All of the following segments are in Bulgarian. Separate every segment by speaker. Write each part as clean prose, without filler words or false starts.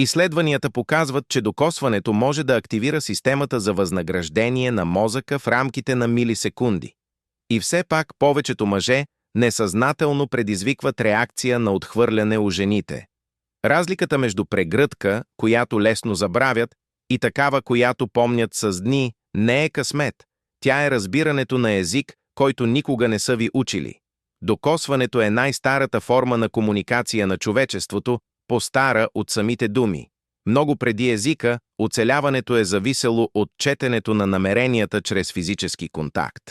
Speaker 1: Изследванията показват, че докосването може да активира системата за възнаграждение на мозъка в рамките на милисекунди. И все пак повечето мъже несъзнателно предизвикват реакция на отхвърляне у жените. Разликата между прегръдка, която лесно забравят, и такава, която помнят с дни, не е късмет. Тя е разбирането на език, който никога не са ви учили. Докосването е най-старата форма на комуникация на човечеството, по-стара от самите думи. Много преди езика, оцеляването е зависело от четенето на намеренията чрез физически контакт.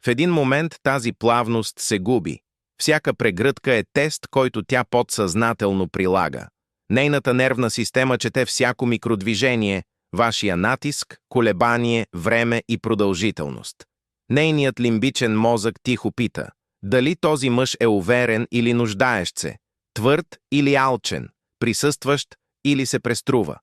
Speaker 1: В един момент тази плавност се губи. Всяка прегръдка е тест, който тя подсъзнателно прилага. Нейната нервна система чете всяко микродвижение, вашия натиск, колебание, време и продължителност. Нейният лимбичен мозък тихо пита: дали този мъж е уверен или нуждаещ се, твърд или алчен, присъстващ или се преструва.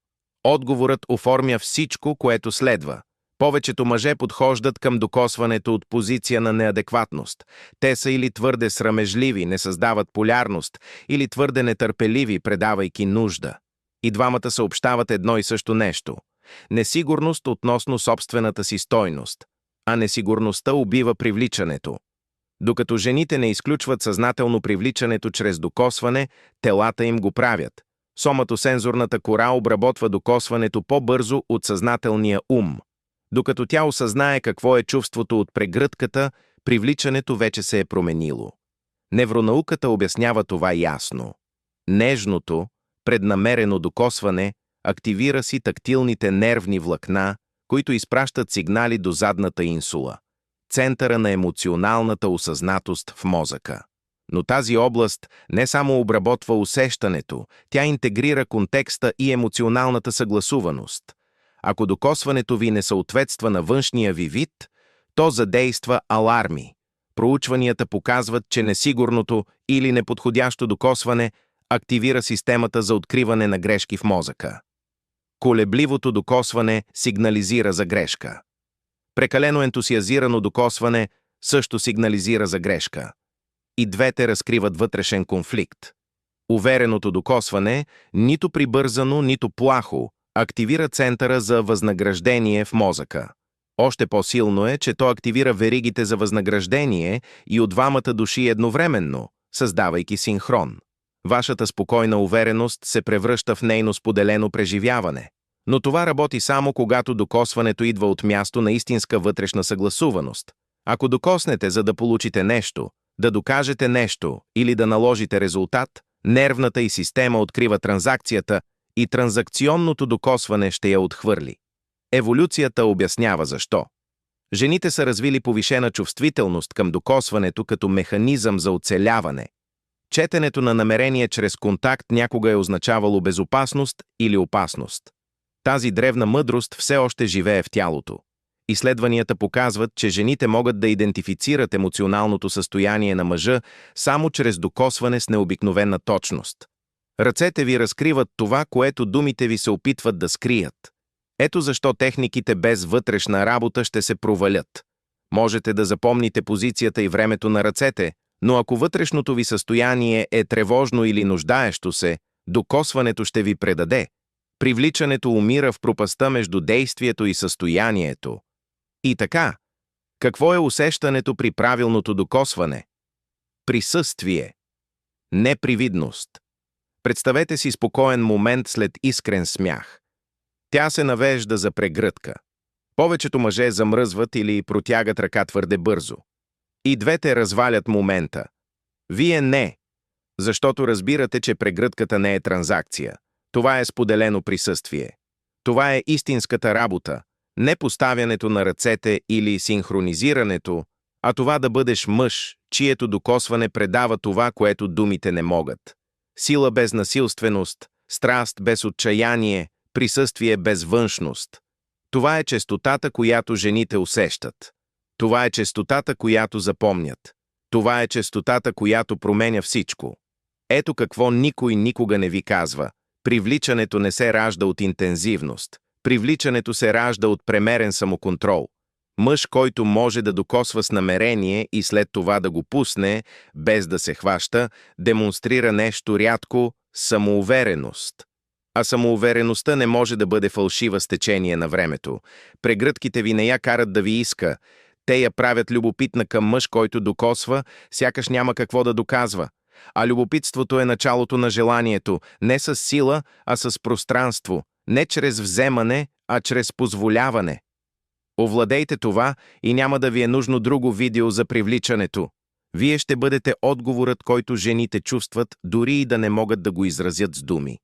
Speaker 1: Отговорът оформя всичко, което следва. Повечето мъже подхождат към докосването от позиция на неадекватност. Те са или твърде срамежливи, не създават полярност, или твърде нетърпеливи, предавайки нужда. И двамата съобщават едно и също нещо – несигурност относно собствената си стойност. А несигурността убива привличането. Докато жените не изключват съзнателно привличането чрез докосване, телата им го правят. Соматосензорната кора обработва докосването по-бързо от съзнателния ум. Докато тя осъзнае какво е чувството от прегръдката, привличането вече се е променило. Невронауката обяснява това ясно. Нежното, преднамерено докосване активира си тактилните нервни влакна, които изпращат сигнали до задната инсула, центъра на емоционалната осъзнатост в мозъка. Но тази област не само обработва усещането, тя интегрира контекста и емоционалната съгласуваност. Ако докосването ви не съответства на външния ви вид, то задейства аларми. Проучванията показват, че несигурното или неподходящо докосване активира системата за откриване на грешки в мозъка. Колебливото докосване сигнализира за грешка. Прекалено ентусиазирано докосване също сигнализира за грешка. И двете разкриват вътрешен конфликт. Увереното докосване, нито прибързано, нито плахо, активира центъра за възнаграждение в мозъка. Още по-силно е, че то активира веригите за възнаграждение и от двамата души едновременно, създавайки синхрон. Вашата спокойна увереност се превръща в нейно споделено преживяване. Но това работи само когато докосването идва от място на истинска вътрешна съгласуваност. Ако докоснете, за да получите нещо, да докажете нещо или да наложите резултат, нервната й система открива транзакцията и транзакционното докосване ще я отхвърли. Еволюцията обяснява защо. Жените са развили повишена чувствителност към докосването като механизъм за оцеляване. Четенето на намерение чрез контакт някога е означавало безопасност или опасност. Тази древна мъдрост все още живее в тялото. Изследванията показват, че жените могат да идентифицират емоционалното състояние на мъжа само чрез докосване с необикновена точност. Ръцете ви разкриват това, което думите ви се опитват да скрият. Ето защо техниките без вътрешна работа ще се провалят. Можете да запомните позицията и времето на ръцете, но ако вътрешното ви състояние е тревожно или нуждаещо се, докосването ще ви предаде. Привличането умира в пропастта между действието и състоянието. И така, какво е усещането при правилното докосване? Присъствие. Непривидност. Представете си спокоен момент след искрен смях. Тя се навежда за прегръдка. Повечето мъже замръзват или протягат ръка твърде бързо. И двете развалят момента. Вие не, защото разбирате, че прегръдката не е транзакция. Това е споделено присъствие. Това е истинската работа, не поставянето на ръцете или синхронизирането, а това да бъдеш мъж, чието докосване предава това, което думите не могат. Сила без насилственост, страст без отчаяние, присъствие без външност. Това е честотата, която жените усещат. Това е честотата, която запомнят. Това е честотата, която променя всичко. Ето какво никой никога не ви казва. Привличането не се ражда от интензивност. Привличането се ражда от премерен самоконтрол. Мъж, който може да докосва с намерение и след това да го пусне, без да се хваща, демонстрира нещо рядко – самоувереност. А самоувереността не може да бъде фалшива с течение на времето. Прегръдките ви не я карат да ви иска. Те я правят любопитна към мъж, който докосва, сякаш няма какво да доказва. А любопитството е началото на желанието, не с сила, а с пространство, не чрез вземане, а чрез позволяване. Овладейте това и няма да ви е нужно друго видео за привличането. Вие ще бъдете отговорът, който жените чувстват, дори и да не могат да го изразят с думи.